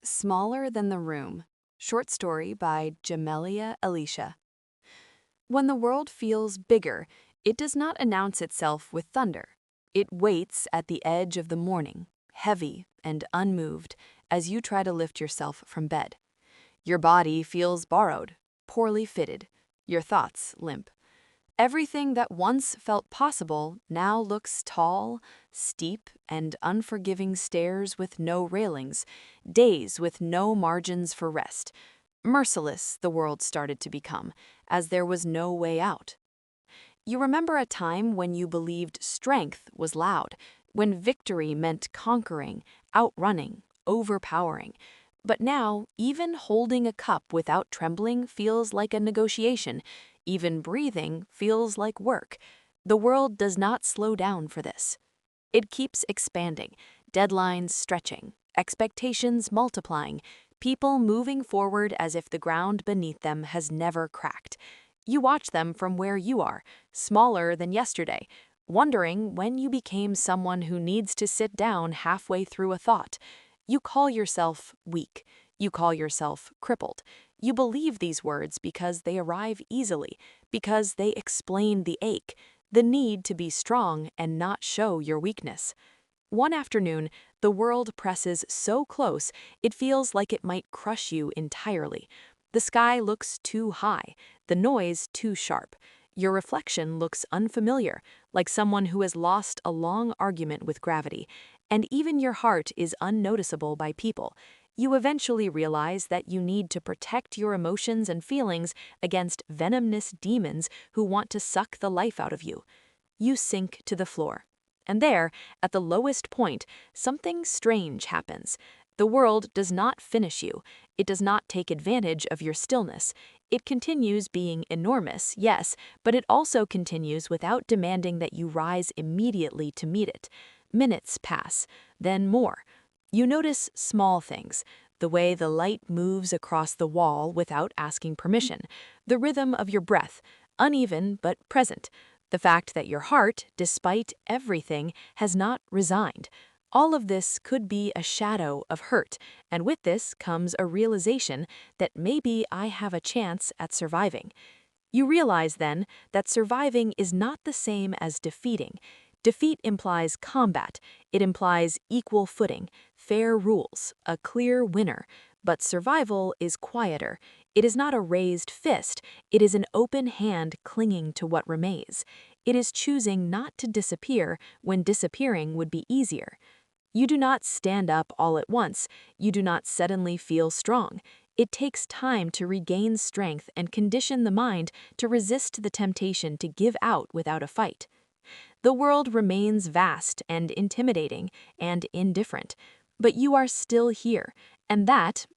Smaller Than the Room. Short story by JameliaAlicia. When the world feels bigger, it does not announce itself with thunder. It waits at the edge of the morning, heavy and unmoved, as you try to lift yourself from bed. Your body feels borrowed, poorly fitted, your thoughts limp. Everything that once felt possible now looks tall, steep, and unforgiving stairs with no railings, days with no margins for rest. Merciless the world started to become, as there was no way out. You remember a time when you believed strength was loud, when victory meant conquering, outrunning, overpowering. But now, even holding a cup without trembling feels like a negotiation. Even breathing feels like work. The world does not slow down for this. It keeps expanding, deadlines stretching, expectations multiplying, people moving forward as if the ground beneath them has never cracked. You watch them from where you are, smaller than yesterday, wondering when you became someone who needs to sit down halfway through a thought. You call yourself weak. You call yourself crippled. You believe these words because they arrive easily, because they explain the ache, the need to be strong and not show your weakness. One afternoon, the world presses so close it feels like it might crush you entirely. The sky looks too high, the noise too sharp. Your reflection looks unfamiliar, like someone who has lost a long argument with gravity, and even your heart is unnoticeable by people. You eventually realize that you need to protect your emotions and feelings against venomous demons who want to suck the life out of you. You sink to the floor. And there, at the lowest point, something strange happens. The world does not finish you. It does not take advantage of your stillness. It continues being enormous, yes, but it also continues without demanding that you rise immediately to meet it. Minutes pass, then more. You notice small things, the way the light moves across the wall without asking permission, the rhythm of your breath, uneven but present, the fact that your heart, despite everything, has not resigned. All of this could be a shadow of hurt, and with this comes a realization that maybe I have a chance at surviving. You realize then that surviving is not the same as defeating. Defeat implies combat. It implies equal footing, fair rules, a clear winner. But survival is quieter. It is not a raised fist. It is an open hand clinging to what remains. It is choosing not to disappear when disappearing would be easier. You do not stand up all at once. You do not suddenly feel strong. It takes time to regain strength and condition the mind to resist the temptation to give out without a fight. The world remains vast and intimidating and indifferent, but you are still here, and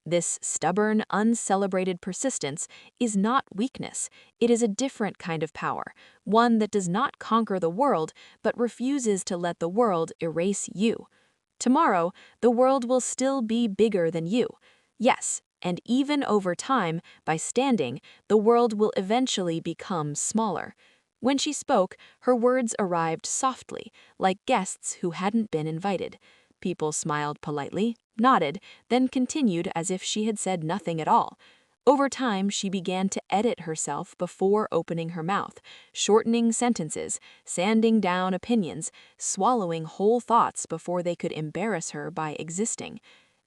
this stubborn, uncelebrated persistence, is not weakness. It is a different kind of power, one that does not conquer the world, but refuses to let the world erase you. Tomorrow, the world will still be bigger than you. Yes, and even over time, by standing, the world will eventually become smaller. When she spoke, her words arrived softly, like guests who hadn't been invited. People smiled politely, nodded, then continued as if she had said nothing at all. Over time, she began to edit herself before opening her mouth, shortening sentences, sanding down opinions, swallowing whole thoughts before they could embarrass her by existing.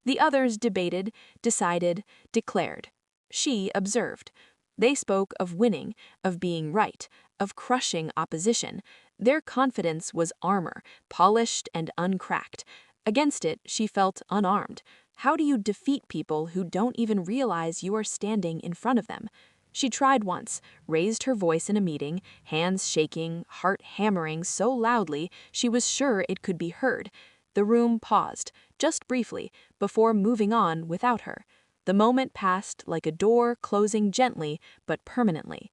The others debated, decided, declared. She observed. They spoke of winning, of being right, of crushing opposition. Their confidence was armor, polished and uncracked. Against it, she felt unarmed. How do you defeat people who don't even realize you are standing in front of them? She tried once, raised her voice in a meeting, hands shaking, heart hammering so loudly she was sure it could be heard. The room paused, just briefly, before moving on without her. The moment passed like a door closing gently but permanently.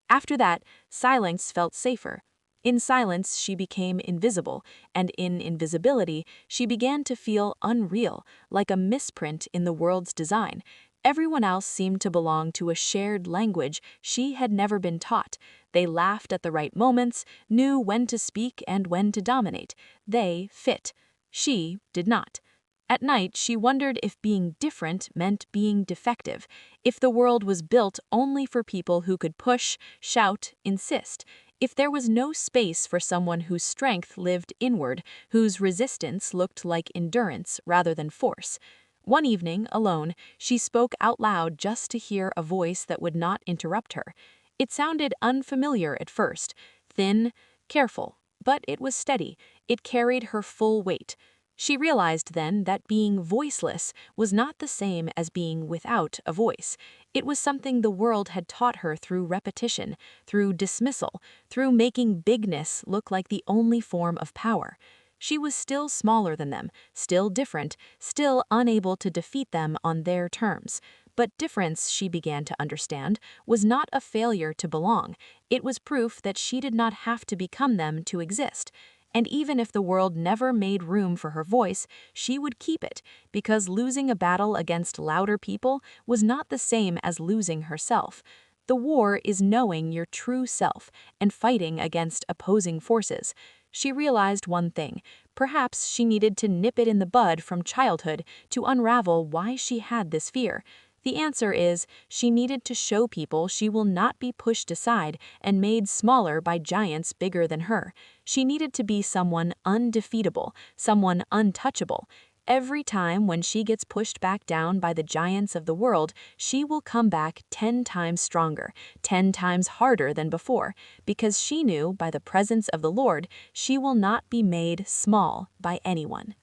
After that, silence felt safer. In silence, she became invisible, and in invisibility, she began to feel unreal, like a misprint in the world's design. Everyone else seemed to belong to a shared language she had never been taught. They laughed at the right moments, knew when to speak and when to dominate. They fit. She did not. At night, she wondered if being different meant being defective, if the world was built only for people who could push, shout, insist, if there was no space for someone whose strength lived inward, whose resistance looked like endurance rather than force. One evening, alone, she spoke out loud just to hear a voice that would not interrupt her. It sounded unfamiliar at first, thin, careful, but it was steady. It carried her full weight. She realized then that being voiceless was not the same as being without a voice. It was something the world had taught her through repetition, through dismissal, through making bigness look like the only form of power. She was still smaller than them, still different, still unable to defeat them on their terms. But difference, she began to understand, was not a failure to belong. It was proof that she did not have to become them to exist. And even if the world never made room for her voice, she would keep it, because losing a battle against louder people was not the same as losing herself. The war is knowing your true self and fighting against opposing forces. She realized one thing. Perhaps she needed to nip it in the bud from childhood to unravel why she had this fear. The answer is, she needed to show people she will not be pushed aside and made smaller by giants bigger than her. She needed to be someone undefeatable, someone untouchable. Every time when she gets pushed back down by the giants of the world, she will come back 10 times stronger, 10 times harder than before, because she knew by the presence of the Lord, she will not be made small by anyone.